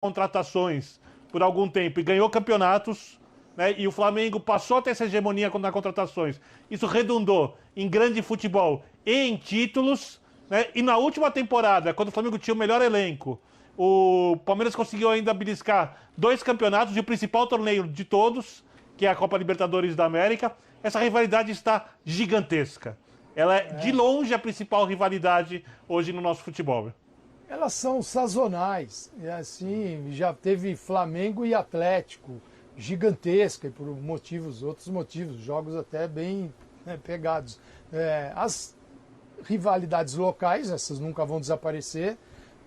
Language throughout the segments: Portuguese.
contratações por algum tempo e ganhou campeonatos, né? E o Flamengo passou a ter essa hegemonia nas contratações. Isso redundou em grande futebol e em títulos, né? E na última temporada, quando o Flamengo tinha o melhor elenco, o Palmeiras conseguiu ainda beliscar 2 campeonatos e o principal torneio de todos, que é a Copa Libertadores da América. Essa rivalidade está gigantesca. Ela é de longe a principal rivalidade hoje no nosso futebol. Elas são sazonais. E assim, já teve Flamengo e Atlético, gigantesca, e por outros motivos, jogos até bem, né, pegados. As rivalidades locais, essas nunca vão desaparecer,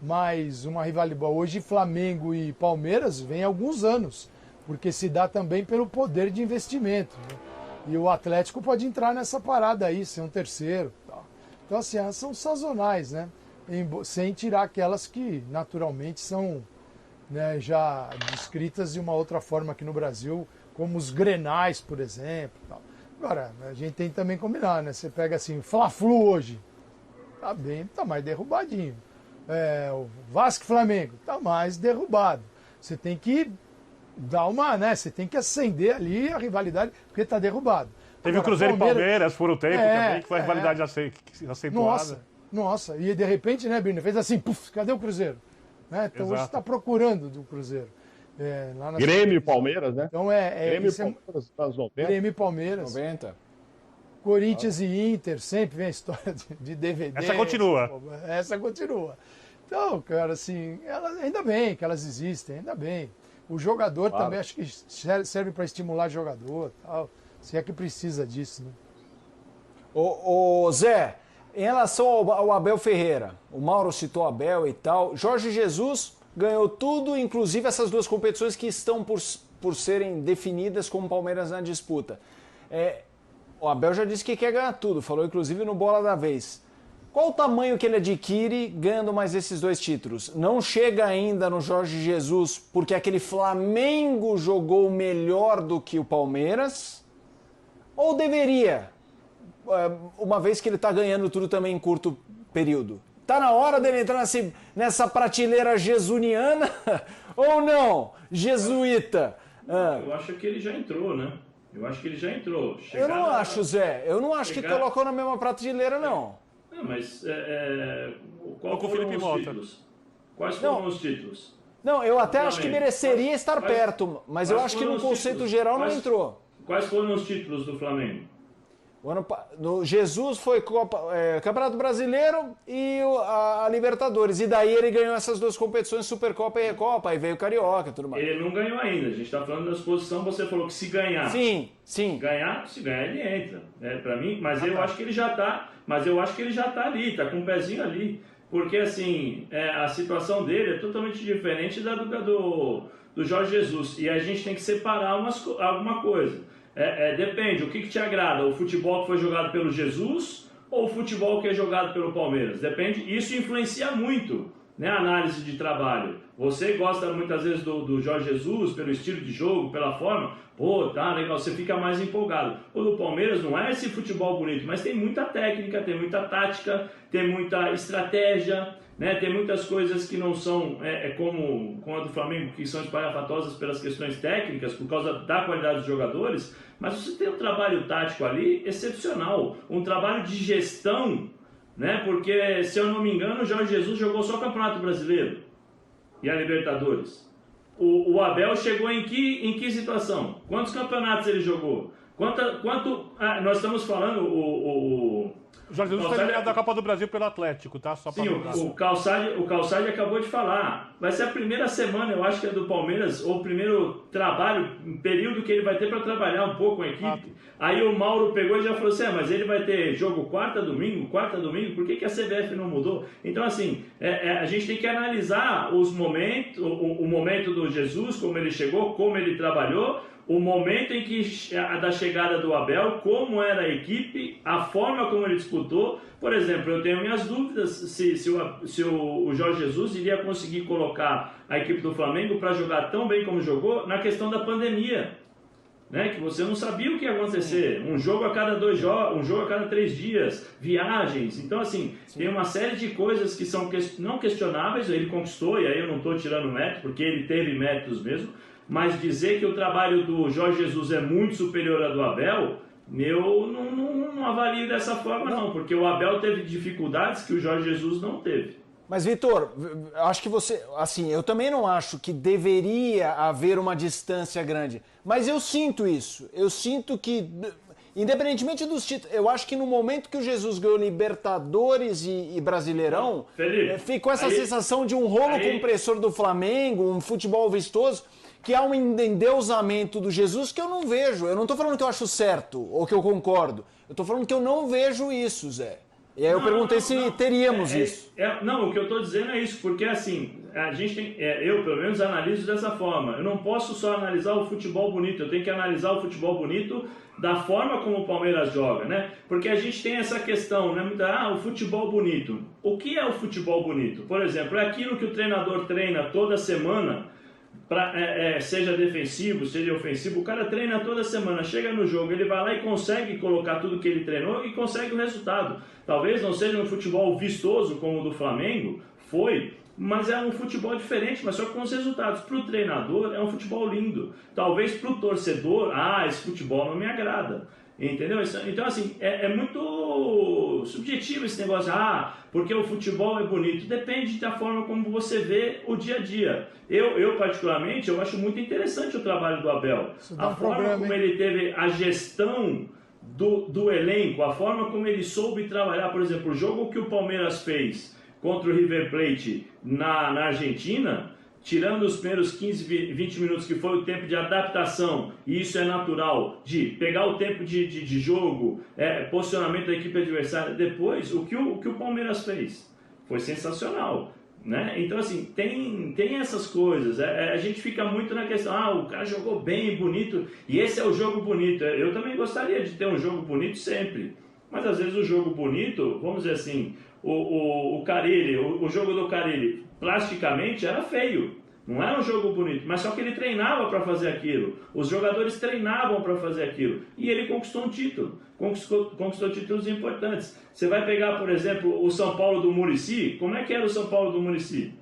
mas uma rivalidade hoje, Flamengo e Palmeiras, vem há alguns anos, porque se dá também pelo poder de investimento, né? E o Atlético pode entrar nessa parada aí, ser um terceiro. Tal. Então, assim, elas são sazonais, né? Sem tirar aquelas que naturalmente são, né, já descritas de uma outra forma aqui no Brasil, como os grenais, por exemplo. Tal. Agora, a gente tem que também combinar, né? Você pega assim, Fla-Flu hoje, tá mais derrubadinho. O Vasco e Flamengo, tá mais derrubado. Você tem que dar uma, né? Você tem que acender ali a rivalidade, porque tá derrubado. Teve o Cruzeiro e Palmeiras por um tempo também, que foi a rivalidade acentuada. Nossa, e de repente, né, Birne, fez assim, puf, cadê o Cruzeiro? Né? Então hoje está procurando do Cruzeiro. Grêmio e Palmeiras, né? Então Grêmio e Palmeiras, das 90. Grêmio e Palmeiras. 90. Corinthians e Inter, sempre vem a história de DVD. Essa continua. Essa continua. Então, cara, assim, ainda bem que elas existem, ainda bem. O jogador também acho que serve para estimular jogador, tal, se é que precisa disso, né? Ô Zé, em relação ao Abel Ferreira, o Mauro citou Abel e tal, Jorge Jesus ganhou tudo, inclusive essas 2 competições que estão por serem definidas como Palmeiras na disputa. O Abel já disse que quer ganhar tudo, falou inclusive no Bola da Vez. Qual o tamanho que ele adquire ganhando mais esses 2 títulos? Não chega ainda no Jorge Jesus porque aquele Flamengo jogou melhor do que o Palmeiras? Ou deveria, uma vez que ele está ganhando tudo também em curto período? Tá na hora dele entrar nessa prateleira jesuniana ou não? Jesuíta? Eu acho que ele já entrou, né? Eu acho que ele já entrou. Eu não acho, Zé. Eu não acho que colocou na mesma prateleira, não. Não, mas qual com o foram Felipe os Mota. títulos? Quais foram os títulos? Não, eu até acho que mereceria estar perto, mas eu acho que no conceito geral não entrou. Quais foram os títulos do Flamengo? No Jesus foi Campeonato Brasileiro e a Libertadores. E daí ele ganhou essas 2 competições, Supercopa e Recopa, aí veio o Carioca e tudo mais. Ele não ganhou ainda. A gente está falando da exposição, você falou que se ganhar. Sim. Se ganhar ele entra. Para mim, mas eu acho que ele já está. Mas eu acho que ele já está ali, está com um pezinho ali. Porque assim, a situação dele é totalmente diferente da do Jorge Jesus. E a gente tem que separar alguma coisa. Depende, o que te agrada? O futebol que foi jogado pelo Jesus ou o futebol que é jogado pelo Palmeiras? Depende, isso influencia muito, né, a análise de trabalho. Você gosta muitas vezes do Jorge Jesus, pelo estilo de jogo, pela forma, tá legal, você fica mais empolgado. O do Palmeiras não é esse futebol bonito, mas tem muita técnica, tem muita tática, tem muita estratégia, né? Tem muitas coisas que não são como a do Flamengo, que são espalhafatosas pelas questões técnicas, por causa da qualidade dos jogadores, mas você tem um trabalho tático ali excepcional, um trabalho de gestão, né? Porque, se eu não me engano, o Jorge Jesus jogou só o Campeonato Brasileiro e a Libertadores. O Abel chegou em que situação? Quantos campeonatos ele jogou? Nós estamos falando, O Jorge Jesus foi eliminado da Copa do Brasil pelo Atlético, tá? Só sim, o Calçade acabou de falar. Vai ser a primeira semana, eu acho que é do Palmeiras, ou o primeiro trabalho, um período que ele vai ter para trabalhar um pouco com a equipe. Aí o Mauro pegou e já falou assim, mas ele vai ter jogo quarta, domingo, por que a CBF não mudou? Então, assim, a gente tem que analisar os momentos, o momento do Jesus, como ele chegou, como ele trabalhou, o momento em que da chegada do Abel, como era a equipe, a forma como ele disputou. Por exemplo, eu tenho minhas dúvidas se o Jorge Jesus iria conseguir colocar a equipe do Flamengo para jogar tão bem como jogou na questão da pandemia. né? Que você não sabia o que ia acontecer. Um jogo a cada 2 jogos, um jogo a cada 3 dias, viagens. Então, assim, tem uma série de coisas que são não questionáveis. Ele conquistou, e aí eu não estou tirando mérito, porque ele teve méritos mesmo. Mas dizer que o trabalho do Jorge Jesus é muito superior ao do Abel, eu não avalio dessa forma, não. Porque o Abel teve dificuldades que o Jorge Jesus não teve. Mas, Vitor, acho que você... Assim, eu também não acho que deveria haver uma distância grande. Mas eu sinto isso. Eu sinto que, independentemente dos títulos, eu acho que no momento que o Jesus ganhou Libertadores e Brasileirão, Felipe, ficou essa sensação de um rolo compressor do Flamengo, um futebol vistoso, que há um endeusamento do Jesus que eu não vejo. Eu não estou falando que eu acho certo ou que eu concordo. Eu estou falando que eu não vejo isso, Zé. E aí eu perguntei se teríamos isso. Não, o que eu estou dizendo é isso, porque assim, a gente tem, eu pelo menos analiso dessa forma. Eu não posso só analisar o futebol bonito, eu tenho que analisar o futebol bonito da forma como o Palmeiras joga, né? Porque a gente tem essa questão, né? O futebol bonito. O que é o futebol bonito? Por exemplo, é aquilo que o treinador treina toda semana, seja defensivo, seja ofensivo, o cara treina toda semana, chega no jogo, ele vai lá e consegue colocar tudo que ele treinou e consegue o resultado. Talvez não seja um futebol vistoso como o do Flamengo, mas é um futebol diferente, mas só com os resultados. Para o treinador é um futebol lindo. Talvez para o torcedor, esse futebol não me agrada. Entendeu? Então, assim, é muito subjetivo esse negócio. Porque o futebol é bonito. Depende da forma como você vê o dia a dia. Eu particularmente, eu acho muito interessante o trabalho do Abel. A forma como ele teve a gestão do elenco, a forma como ele soube trabalhar. Por exemplo, o jogo que o Palmeiras fez contra o River Plate na Argentina, tirando os primeiros 15, 20 minutos, que foi o tempo de adaptação, e isso é natural, de pegar o tempo de jogo, posicionamento da equipe adversária, depois, o que o Palmeiras fez foi sensacional, né? Então, assim, tem essas coisas, a gente fica muito na questão, o cara jogou bem, bonito, e esse é o jogo bonito. Eu também gostaria de ter um jogo bonito sempre, mas às vezes o jogo bonito, vamos dizer assim, o Carille, o jogo do Carille, plasticamente era feio, não era um jogo bonito, mas só que ele treinava para fazer aquilo, os jogadores treinavam para fazer aquilo, e ele conquistou um título, conquistou títulos importantes. Você vai pegar, por exemplo, o São Paulo do Muricy. Como é que era o São Paulo do Muricy?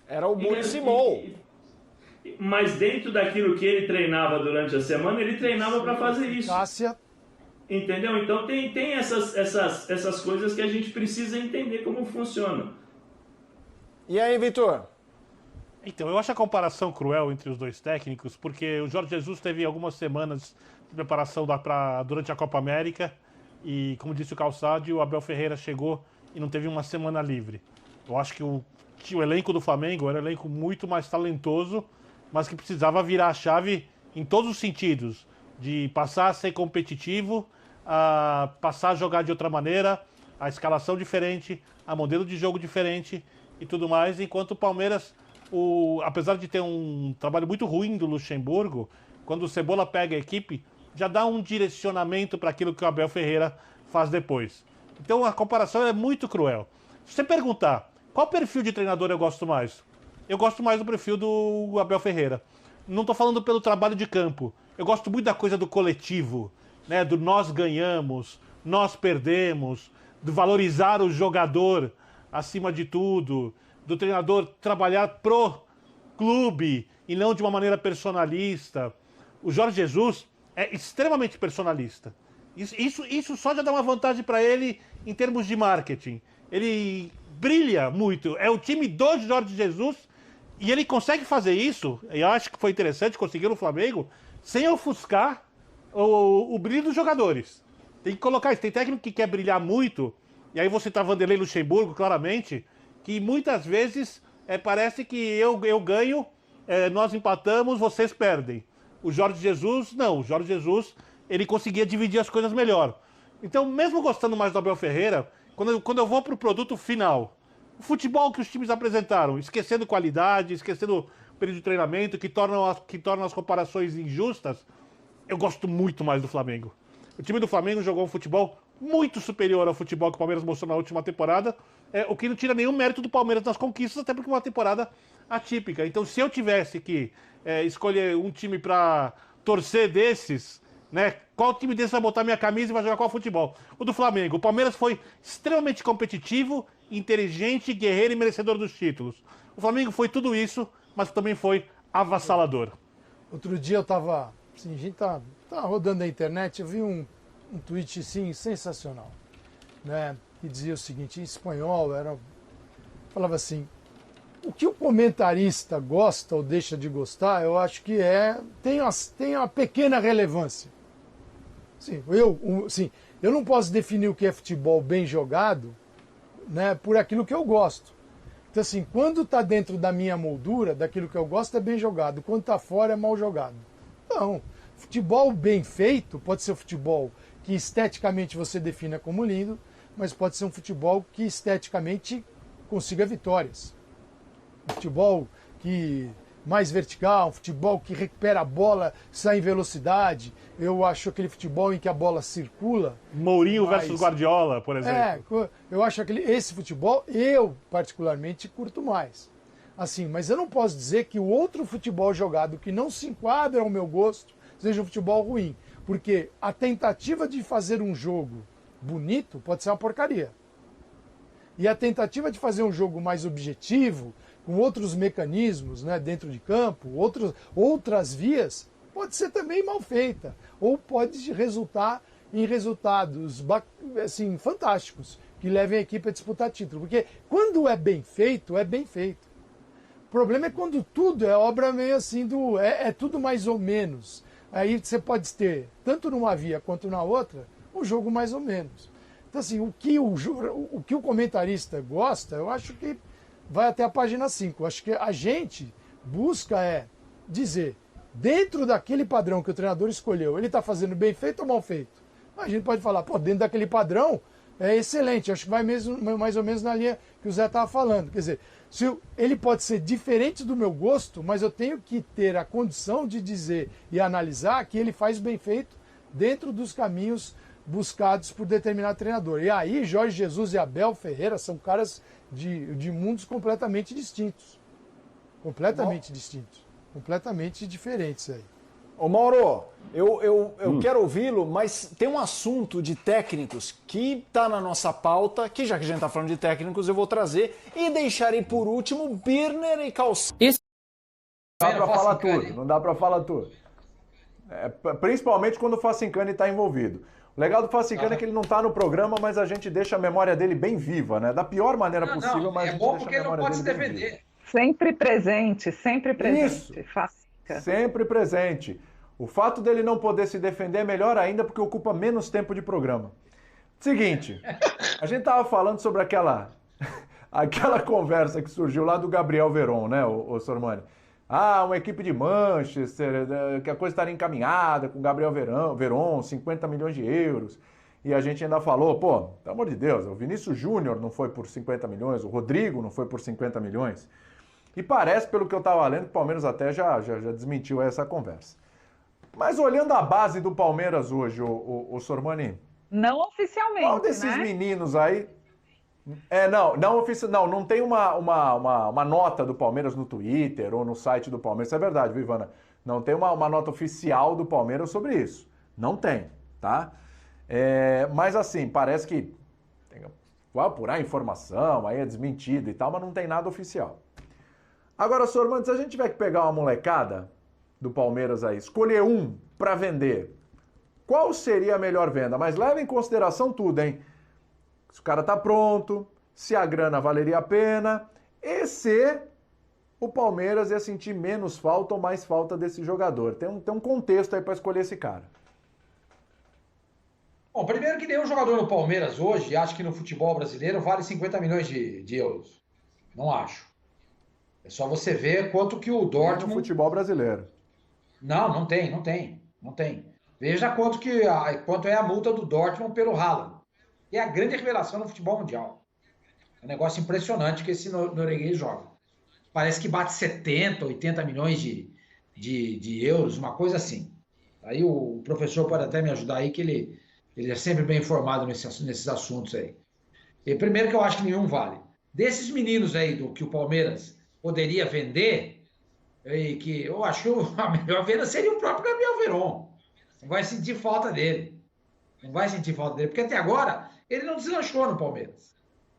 Era o Muricy Mol. Mas dentro daquilo que ele treinava durante a semana, ele treinava para fazer isso. Entendeu? Então tem essas coisas que a gente precisa entender como funciona. E aí, Vitor? Então, eu acho a comparação cruel entre os dois técnicos, porque o Jorge Jesus teve algumas semanas de preparação durante a Copa América e, como disse o Calçade, o Abel Ferreira chegou e não teve uma semana livre. Eu acho que o elenco do Flamengo era um elenco muito mais talentoso, mas que precisava virar a chave em todos os sentidos, de passar a ser competitivo, a passar a jogar de outra maneira, a escalação diferente, a modelo de jogo diferente e tudo mais, enquanto o Palmeiras, apesar de ter um trabalho muito ruim do Luxemburgo, quando o Cebola pega a equipe, já dá um direcionamento para aquilo que o Abel Ferreira faz depois. Então a comparação é muito cruel. Se você perguntar qual perfil de treinador eu gosto mais, eu gosto mais do perfil do Abel Ferreira. Não estou falando pelo trabalho de campo, eu gosto muito da coisa do coletivo, né? Do nós ganhamos, nós perdemos, do valorizar o jogador acima de tudo, do treinador trabalhar pro clube e não de uma maneira personalista. O Jorge Jesus é extremamente personalista. Isso só já dá uma vantagem para ele em termos de marketing. Ele brilha muito. É o time do Jorge Jesus e ele consegue fazer isso. Eu acho que foi interessante conseguir no Flamengo sem ofuscar o brilho dos jogadores. Tem que colocar isso. Tem técnico que quer brilhar muito, e aí você tá Vanderlei Luxemburgo, claramente, que muitas vezes parece que eu ganho, nós empatamos, vocês perdem. O Jorge Jesus, não. O Jorge Jesus, ele conseguia dividir as coisas melhor. Então, mesmo gostando mais do Abel Ferreira, quando eu vou pro produto final, o futebol que os times apresentaram, esquecendo qualidade, esquecendo o período de treinamento, que tornam as comparações injustas, eu gosto muito mais do Flamengo. O time do Flamengo jogou um futebol muito superior ao futebol que o Palmeiras mostrou na última temporada, o que não tira nenhum mérito do Palmeiras nas conquistas, até porque é uma temporada atípica. Então, se eu tivesse que escolher um time para torcer desses, né? Qual time desse vai botar minha camisa e vai jogar qual futebol? O do Flamengo. O Palmeiras foi extremamente competitivo, inteligente, guerreiro e merecedor dos títulos. O Flamengo foi tudo isso, mas também foi avassalador. Outro dia eu tava, assim, a gente tá rodando na internet, eu vi um tweet, assim, sensacional, né? Que dizia o seguinte, em espanhol, falava assim, o que o comentarista gosta ou deixa de gostar, eu acho que tem uma pequena relevância. Sim, eu não posso definir o que é futebol bem jogado, né, por aquilo que eu gosto. Então, assim, quando está dentro da minha moldura, daquilo que eu gosto, é bem jogado. Quando está fora, é mal jogado. Então, futebol bem feito pode ser um futebol que esteticamente você defina como lindo, mas pode ser um futebol que esteticamente consiga vitórias. Um futebol que mais vertical, um futebol que recupera a bola, sai em velocidade. Eu acho aquele futebol em que a bola circula. Mourinho versus Guardiola, por exemplo. Eu acho esse futebol, eu particularmente curto mais. Assim, mas eu não posso dizer que o outro futebol jogado que não se enquadra ao meu gosto seja um futebol ruim. Porque a tentativa de fazer um jogo bonito pode ser uma porcaria. E a tentativa de fazer um jogo mais objetivo, com outros mecanismos, né, dentro de campo, outras vias, pode ser também mal feita. Ou pode resultar em resultados assim, fantásticos, que levem a equipe a disputar título. Porque quando é bem feito, é bem feito. O problema é quando tudo é obra meio assim, é tudo mais ou menos. Aí você pode ter, tanto numa via quanto na outra, um jogo mais ou menos. Então, assim, o que o comentarista gosta, eu acho que vai até a página 5. Eu acho que a gente busca dizer, dentro daquele padrão que o treinador escolheu, ele está fazendo bem feito ou mal feito? A gente pode falar, dentro daquele padrão é excelente. Acho que vai mais ou menos na linha que o Zé estava falando. Quer dizer, ele pode ser diferente do meu gosto, mas eu tenho que ter a condição de dizer e analisar que ele faz bem feito dentro dos caminhos buscados por determinado treinador. E aí, Jorge Jesus e Abel Ferreira são caras de mundos completamente distintos. Completamente distintos. Completamente diferentes aí. Ô Mauro, eu quero ouvi-lo, mas tem um assunto de técnicos que está na nossa pauta, que já que a gente está falando de técnicos, eu vou trazer e deixarei por último Birner e Calçado. Não dá para falar tudo, não dá para falar tudo. Principalmente quando o Facincani está envolvido. O legal do Facincani é que ele não está no programa, mas a gente deixa a memória dele bem viva, né? Da pior maneira possível, mas a gente bom porque ele não pode se defender. Sempre presente, sempre presente. Isso, sempre presente. O fato dele não poder se defender é melhor ainda porque ocupa menos tempo de programa. Seguinte, a gente tava falando sobre aquela conversa que surgiu lá do Gabriel Veron, né, o Sormani? Uma equipe de Manchester, que a coisa estaria encaminhada com o Gabriel Veron, 50 milhões de euros. E a gente ainda falou, pelo amor de Deus, o Vinícius Júnior não foi por 50 milhões, o Rodrigo não foi por 50 milhões. E parece, pelo que eu estava lendo, que o Palmeiras até já desmentiu essa conversa. Mas olhando a base do Palmeiras hoje, o Sormani... Não oficialmente, qual desses meninos aí... Não tem uma nota do Palmeiras no Twitter ou no site do Palmeiras. Isso é verdade, viu, Ivana? Não tem uma nota oficial do Palmeiras sobre isso. Não tem, tá? Mas assim, parece que vai apurar informação, aí é desmentido e tal, mas não tem nada oficial. Agora, Sormani, se a gente tiver que pegar uma molecada do Palmeiras aí, escolher um para vender, qual seria a melhor venda? Mas leva em consideração tudo, hein? Se o cara tá pronto, se a grana valeria a pena, e se o Palmeiras ia sentir menos falta ou mais falta desse jogador. Tem um contexto aí para escolher esse cara. Bom, primeiro que nenhum jogador no Palmeiras hoje, acho que no futebol brasileiro, vale 50 milhões de euros. Não acho. É só você ver quanto que o Dortmund... No futebol brasileiro. Não tem. Veja quanto é a multa do Dortmund pelo Haaland. É a grande revelação no futebol mundial. É um negócio impressionante que esse norueguês joga. Parece que bate 70, 80 milhões de euros, uma coisa assim. Aí o professor pode até me ajudar aí, que ele é sempre bem informado nesses assuntos aí. E primeiro que eu acho que nenhum vale. Desses meninos aí do que o Palmeiras poderia vender, E que eu acho que a melhor venda seria o próprio Gabriel Veron. Não vai sentir falta dele. Não vai sentir falta dele, porque até agora ele não deslanchou no Palmeiras.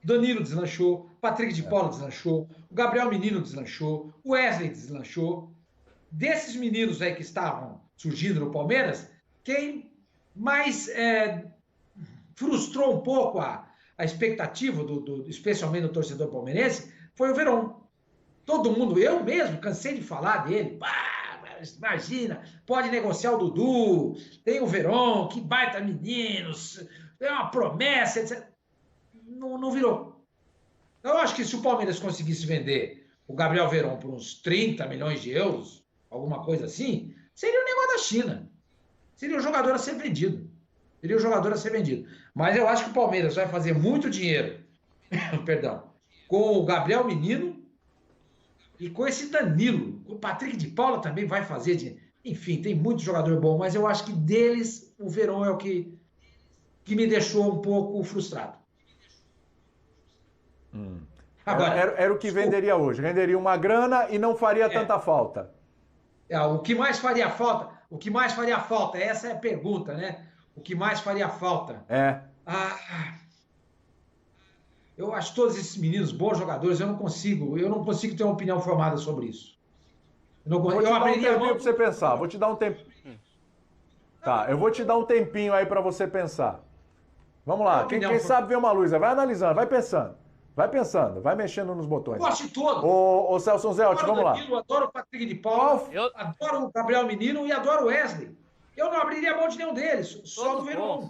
Danilo deslanchou, Patrick de Paula deslanchou, o Gabriel Menino deslanchou, o Wesley deslanchou. Desses meninos aí que estavam surgindo no Palmeiras, quem mais frustrou um pouco a expectativa, especialmente do torcedor palmeirense, foi o Veron. Todo mundo, eu mesmo, cansei de falar dele. Imagina, pode negociar o Dudu, tem o Veron, que baita meninos, é uma promessa, etc. Não virou. Eu acho que se o Palmeiras conseguisse vender o Gabriel Veron por uns 30 milhões de euros, alguma coisa assim, seria um negócio da China. Seria um jogador a ser vendido. Seria um jogador a ser vendido. Mas eu acho que o Palmeiras vai fazer muito dinheiro, perdão, com o Gabriel Menino e com esse Danilo. O Patrick de Paula também vai fazer dinheiro. Enfim, tem muito jogador bom, mas eu acho que deles o Veron é o que me deixou um pouco frustrado. Agora, era o que venderia hoje. Renderia uma grana e não faria tanta falta. O que mais faria falta? O que mais faria falta? Essa é a pergunta, né? O que mais faria falta? Eu acho todos esses meninos bons jogadores, eu não consigo ter uma opinião formada sobre isso. Vou te dar um tempinho para você pensar. Vou te dar um tempo. Tá, eu vou te dar um tempinho aí para você pensar. Vamos lá. Quem sabe vê uma luz, vai analisando, vai pensando. Vai pensando, vai mexendo nos botões. Eu gosto de todos. Ô Celso Zelt, vamos lá. Eu adoro o Patrick de Paula, adoro o Gabriel Menino e adoro o Wesley. Eu não abriria mão de nenhum deles, só do Veron.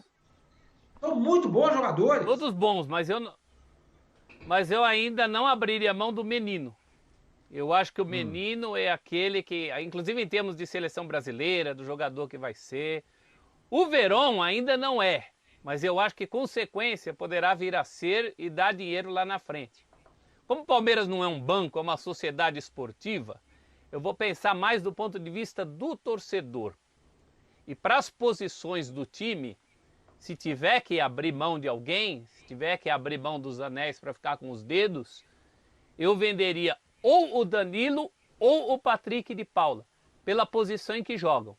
São muito bons jogadores. Todos bons, mas eu ainda não abriria mão do Menino. Eu acho que o Menino é aquele que, inclusive em termos de seleção brasileira, do jogador que vai ser. O Veron ainda não é. Mas eu acho que, com sequência, poderá vir a ser e dar dinheiro lá na frente. Como o Palmeiras não é um banco, é uma sociedade esportiva, eu vou pensar mais do ponto de vista do torcedor. E para as posições do time, se tiver que abrir mão de alguém, se tiver que abrir mão dos anéis para ficar com os dedos, eu venderia ou o Danilo ou o Patrick de Paula, pela posição em que jogam,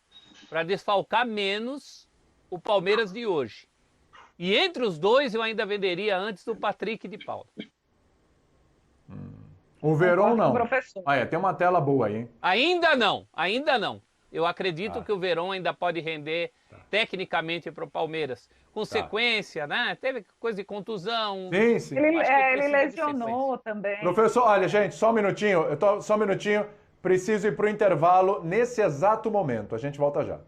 para desfalcar menos o Palmeiras de hoje. E entre os dois eu ainda venderia antes do Patrick de Paula. O Veron não. Tem uma tela boa aí, hein? Ainda não. Eu acredito que o Veron ainda pode render tecnicamente para o Palmeiras. Com sequência, né? Teve coisa de contusão. Sim. Ele lesionou também. Professor, olha, gente, só um minutinho. Só um minutinho. Preciso ir para o intervalo nesse exato momento. A gente volta já.